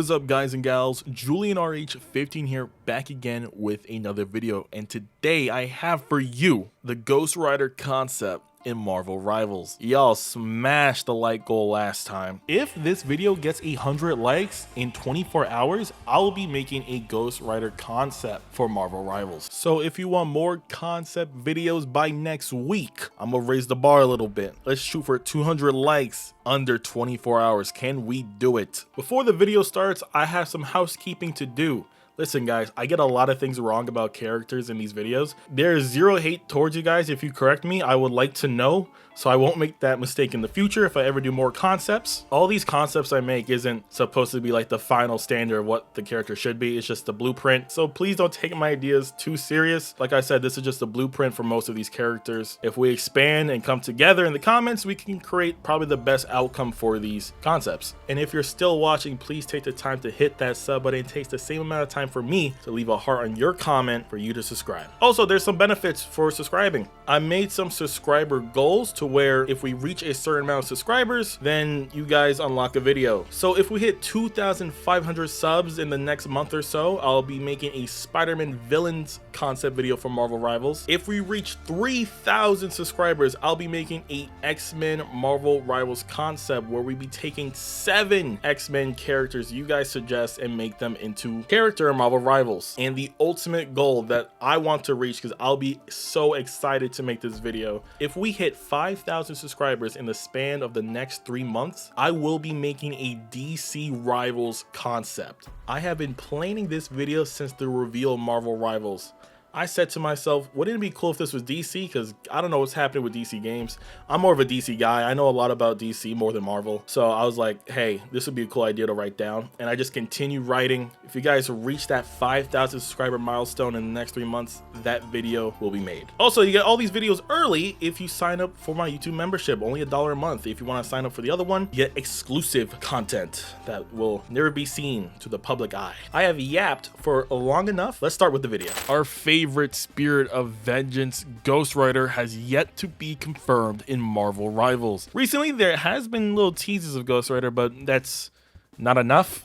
What is up, guys and gals? Julian RH15 here, back again with another video, and today I have for you the Ghost Rider concept in Marvel Rivals. Y'all smashed the like goal last time. If this video gets 100 likes in 24 hours, I'll be making a Ghost Rider concept for Marvel Rivals. So if you want more concept videos by next week, I'm gonna raise the bar a little bit. Let's shoot for 200 likes under 24 hours. Can we do it? Before the video starts, I have some housekeeping to do. Listen guys, I get a lot of things wrong about characters in these videos. There is zero hate towards you guys. If you correct me, I would like to know, so I won't make that mistake in the future if I ever do more concepts. All these concepts I make isn't supposed to be like the final standard of what the character should be. It's just the blueprint. So please don't take my ideas too serious. Like I said, this is just a blueprint for most of these characters. If we expand and come together in the comments, we can create probably the best outcome for these concepts. And if you're still watching, please take the time to hit that sub button. It takes the same amount of time for me to leave a heart on your comment for you to subscribe. Also, there's some benefits for subscribing. I made some subscriber goals to where if we reach a certain amount of subscribers, then you guys unlock a video. So if we hit 2,500 subs in the next month or so, I'll be making a Spider-Man villains concept video for Marvel Rivals. If we reach 3,000 subscribers, I'll be making a X-Men Marvel Rivals concept where we be taking 7 X-Men characters you guys suggest and make them into character in Marvel Rivals. And the ultimate goal that I want to reach, because I'll be so excited to make this video, if we hit 5,000 subscribers in the span of the next 3 months, I will be making a DC Rivals concept. I have been planning this video since the reveal of Marvel Rivals. I said to myself, wouldn't it be cool if this was DC? Because I don't know what's happening with DC games. I'm more of a DC guy. I know a lot about DC more than Marvel. So I was like, hey, this would be a cool idea to write down. And I just continue writing. If you guys reach that 5,000 subscriber milestone in the next 3 months, that video will be made. Also, you get all these videos early if you sign up for my YouTube membership, only $1 a month. If you want to sign up for the other one, you get exclusive content that will never be seen to the public eye. I have yapped for long enough. Let's start with the video. Our favorite spirit of vengeance, Ghost Rider, has yet to be confirmed in Marvel Rivals. Recently, there has been little teases of Ghost Rider, but that's not enough.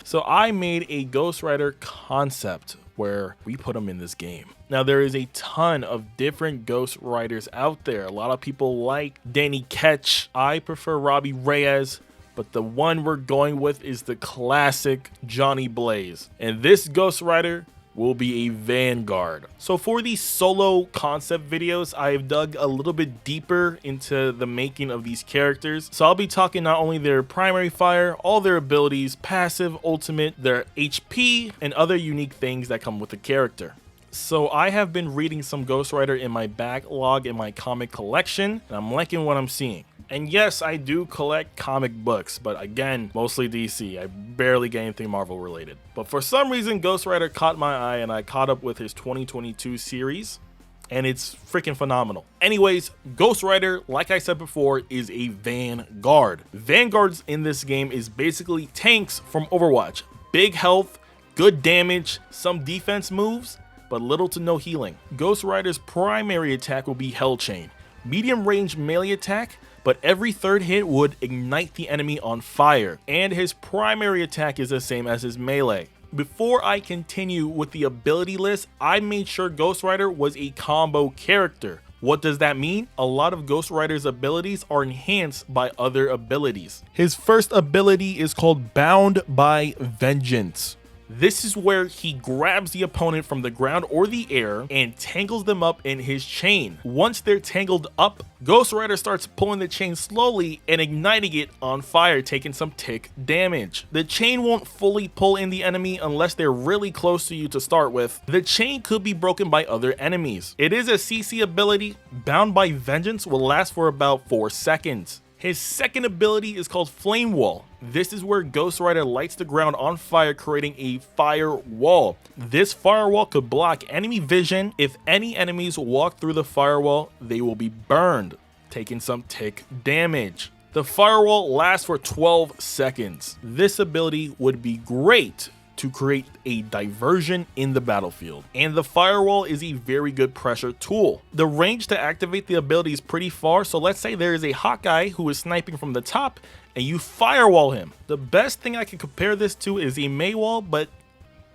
So I made a Ghost Rider concept where we put him in this game. Now, there is a ton of different Ghost Riders out there. A lot of people like Danny Ketch. I prefer Robbie Reyes, but the one we're going with is the classic Johnny Blaze. And this Ghost Rider will be a Vanguard. So for these solo concept videos, I've dug a little bit deeper into the making of these characters. So I'll be talking not only their primary fire, all their abilities, passive, ultimate, their HP, and other unique things that come with the character. So I have been reading some Ghost Rider in my backlog in my comic collection, and I'm liking what I'm seeing. And yes, I do collect comic books, but again, mostly DC. I barely get anything Marvel related. But for some reason, Ghost Rider caught my eye, and I caught up with his 2022 series, and it's freaking phenomenal. Anyways, Ghost Rider, like I said before, is a Vanguard. Vanguards in this game is basically tanks from Overwatch. Big health, good damage, some defense moves, but little to no healing. Ghost Rider's primary attack will be Hell Chain. Medium range melee attack, but every third hit would ignite the enemy on fire, and his primary attack is the same as his melee. Before I continue with the ability list, I made sure Ghost Rider was a combo character. What does that mean? A lot of Ghost Rider's abilities are enhanced by other abilities. His first ability is called Bound by Vengeance. This is where he grabs the opponent from the ground or the air and tangles them up in his chain. Once they're tangled up, Ghost Rider starts pulling the chain slowly and igniting it on fire, taking some tick damage. The chain won't fully pull in the enemy unless they're really close to you to start with. The chain could be broken by other enemies. It is a CC ability. Bound by Vengeance will last for about 4 seconds. His second ability is called Flame Wall. This is where Ghost Rider lights the ground on fire, creating a fire wall. This firewall could block enemy vision. If any enemies walk through the firewall, they will be burned, taking some tick damage. The firewall lasts for 12 seconds. This ability would be great to create a diversion in the battlefield. And the firewall is a very good pressure tool. The range to activate the ability is pretty far, so let's say there is a Hawkeye who is sniping from the top and you firewall him. The best thing I can compare this to is a Maywall, but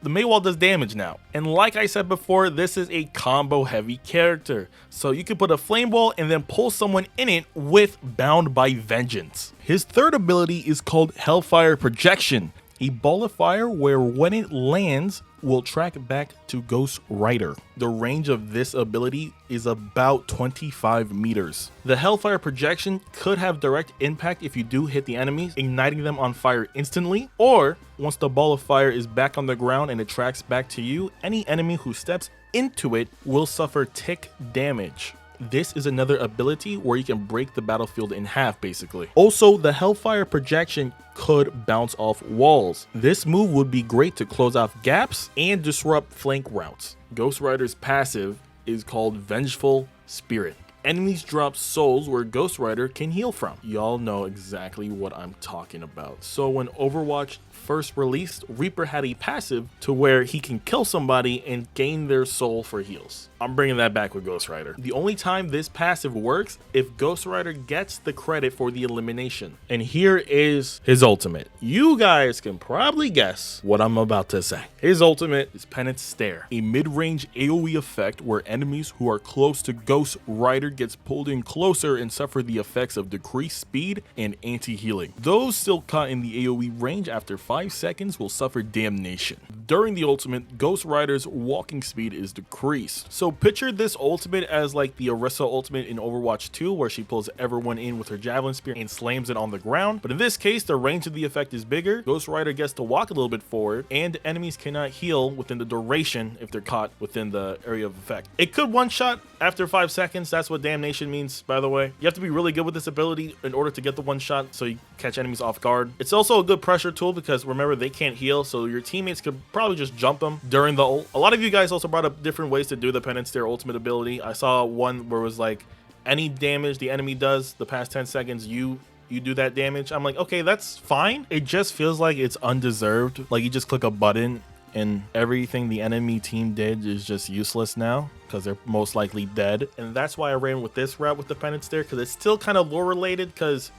the Maywall does damage now. And like I said before, this is a combo heavy character. So you can put a flame ball and then pull someone in it with Bound by Vengeance. His third ability is called Hellfire Projection, a ball of fire where when it lands will track back to Ghost Rider. The range of this ability is about 25 meters. The Hellfire Projection could have direct impact if you do hit the enemies, igniting them on fire instantly, or once the ball of fire is back on the ground and it tracks back to you, any enemy who steps into it will suffer tick damage. This is another ability where you can break the battlefield in half, basically. Also, the Hellfire Projection could bounce off walls. This move would be great to close off gaps and disrupt flank routes. Ghost Rider's passive is called Vengeful Spirit. Enemies drop souls where Ghost Rider can heal from. Y'all know exactly what I'm talking about. So when Overwatch first released, Reaper had a passive to where he can kill somebody and gain their soul for heals. I'm bringing that back with Ghost Rider. The only time this passive works if Ghost Rider gets the credit for the elimination. And here is his ultimate. You guys can probably guess what I'm about to say. His ultimate is Penance Stare, a mid-range AoE effect where enemies who are close to Ghost Rider gets pulled in closer and suffer the effects of decreased speed and anti-healing. Those still caught in the AoE range after 5 seconds will suffer damnation. During the ultimate, Ghost Rider's walking speed is decreased. So picture this ultimate as like the Orisa ultimate in Overwatch 2 where she pulls everyone in with her javelin spear and slams it on the ground. But in this case, the range of the effect is bigger. Ghost Rider gets to walk a little bit forward and enemies cannot heal within the duration if they're caught within the area of effect. It could one-shot after 5 seconds. That's what damnation means, by the way. You have to be really good with this ability in order to get the one-shot so you catch enemies off guard. It's also a good pressure tool because remember, they can't heal, so your teammates could probably just jump them during the ult. A lot of you guys also brought up different ways to do the Penance Stare ultimate ability. I saw one where it was like any damage the enemy does the past 10 seconds, you do that damage. I'm like, okay, that's fine. It just feels like it's undeserved. Like you just click a button and everything the enemy team did is just useless now because they're most likely dead. And that's why I ran with this route with the Penance Stare, because it's still kind of lore related, because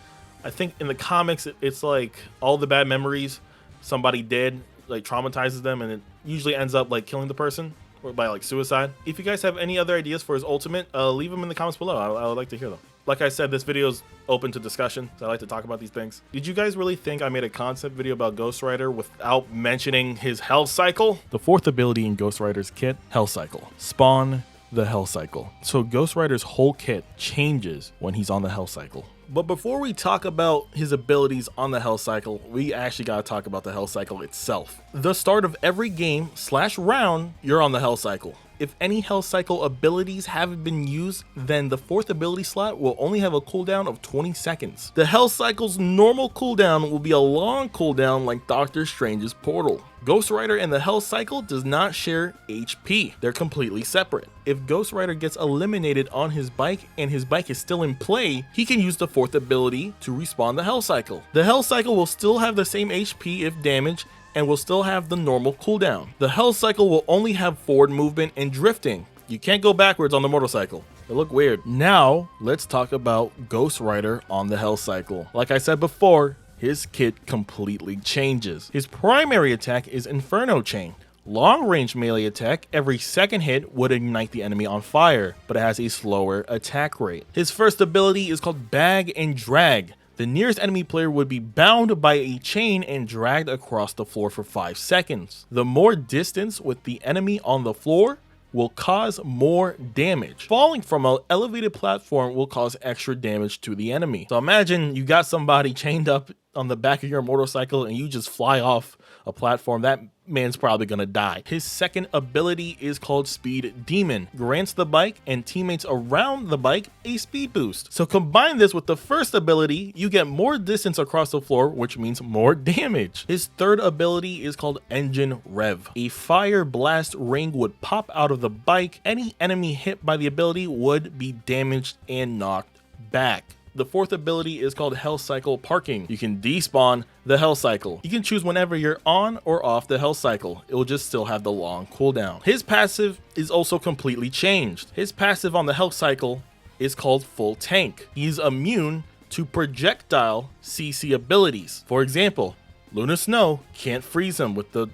I think in the comics it's like all the bad memories somebody did like traumatizes them, and it usually ends up like killing the person or by like suicide. If you guys have any other ideas for his ultimate, leave them in the comments below. I would like to hear them. Like I said, this video is open to discussion, so I like to talk about these things. Did you guys really think I made a concept video about Ghost Rider without mentioning his Hell Cycle? The fourth ability in Ghost Rider's kit, Hell Cycle. Spawn the Hell Cycle. So Ghost Rider's whole kit changes when he's on the Hell Cycle. But before we talk about his abilities on the Hell Cycle, we actually gotta talk about the Hell Cycle itself. The start of every game / round, you're on the Hell Cycle. If any Hell Cycle abilities haven't been used, then the fourth ability slot will only have a cooldown of 20 seconds. The Hell Cycle's normal cooldown will be a long cooldown like Doctor Strange's Portal. Ghost Rider and the Hell Cycle does not share HP. They're completely separate. If Ghost Rider gets eliminated on his bike and his bike is still in play, he can use the fourth ability to respawn the Hell Cycle. The Hell Cycle will still have the same HP if damaged, and will still have the normal cooldown. The Hell Cycle will only have forward movement and drifting. You can't go backwards on the motorcycle. It look weird. Now, let's talk about Ghost Rider on the Hell Cycle. Like I said before, his kit completely changes. His primary attack is Inferno Chain. Long range melee attack, every second hit would ignite the enemy on fire, but it has a slower attack rate. His first ability is called Bag and Drag. The nearest enemy player would be bound by a chain and dragged across the floor for 5 seconds. The more distance with the enemy on the floor will cause more damage. Falling from an elevated platform will cause extra damage to the enemy. So imagine you got somebody chained up on the back of your motorcycle and you just fly off a platform. That man's probably gonna die. His second ability is called Speed Demon. Grants the bike and teammates around the bike a speed boost. So combine this with the first ability, you get more distance across the floor, which means more damage. His third ability is called Engine Rev. A fire blast ring would pop out of the bike. Any enemy hit by the ability would be damaged and knocked back. The fourth ability is called Hell Cycle Parking. You can despawn the Hell Cycle. You can choose whenever you're on or off the Hell Cycle. It will just still have the long cooldown. His passive is also completely changed. His passive on the Hell Cycle is called Full Tank. He's immune to projectile CC abilities. For example, Luna Snow can't freeze him with the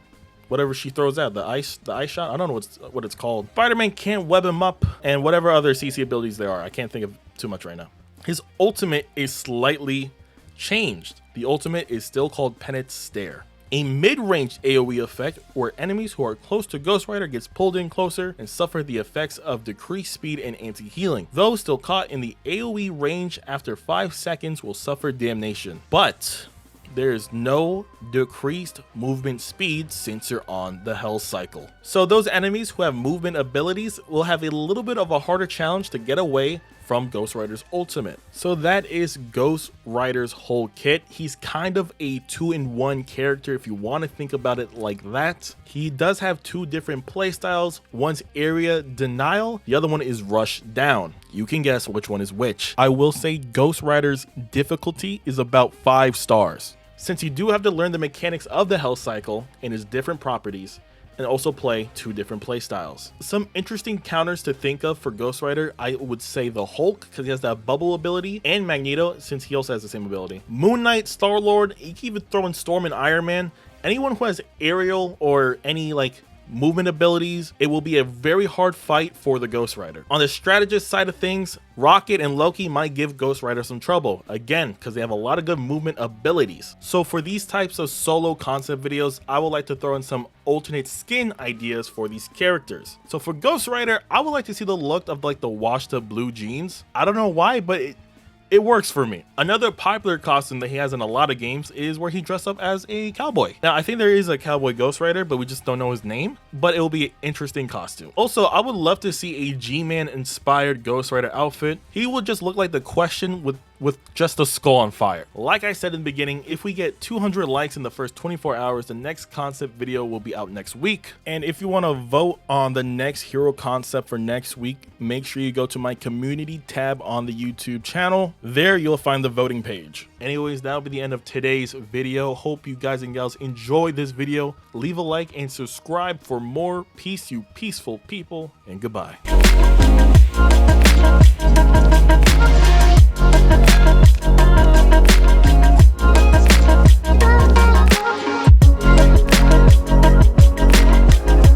whatever she throws out, the ice shot. I don't know what it's called. Spider-Man can't web him up, and whatever other CC abilities there are. I can't think of too much right now. His ultimate is slightly changed. The ultimate is still called Pennant Stare, a mid-range AoE effect where enemies who are close to Ghost Rider gets pulled in closer and suffer the effects of decreased speed and anti-healing. Those still caught in the AoE range after 5 seconds will suffer damnation, but there is no decreased movement speed since you're on the Hell Cycle. So those enemies who have movement abilities will have a little bit of a harder challenge to get away from Ghost Rider's ultimate. So that is Ghost Rider's whole kit. He's kind of a 2-in-1 character if you want to think about it like that. He does have 2 different playstyles. One's area denial, the other one is rush down. You can guess which one is which. I will say Ghost Rider's difficulty is about 5 stars. Since you do have to learn the mechanics of the Hell Cycle and its different properties, and also play 2 different playstyles. Some interesting counters to think of for Ghost Rider, I would say the Hulk, because he has that bubble ability, and Magneto, since he also has the same ability. Moon Knight, Star-Lord, you can even throw in Storm and Iron Man. Anyone who has aerial or any like movement abilities, it will be a very hard fight for the Ghost Rider. On the strategist side of things, Rocket and Loki might give Ghost Rider some trouble, again, because they have a lot of good movement abilities. So for these types of solo concept videos, I would like to throw in some alternate skin ideas for these characters. So for Ghost Rider, I would like to see the look of like the washed up blue jeans. I don't know why, but it works for me. Another popular costume that he has in a lot of games is where he dressed up as a cowboy. Now, I think there is a cowboy Ghost Rider, but we just don't know his name, but it will be an interesting costume. Also, I would love to see a G-Man inspired Ghost Rider outfit. He would just look like the Question with just a skull on fire. Like I said in the beginning, if we get 200 likes in the first 24 hours, the next concept video will be out next week. And if you want to vote on the next hero concept for next week, make sure you go to my community tab on the YouTube channel. There you'll find the voting page. Anyways, that'll be the end of today's video. Hope you guys and gals enjoyed this video. Leave a like and subscribe for more. Peace, you peaceful people, and goodbye.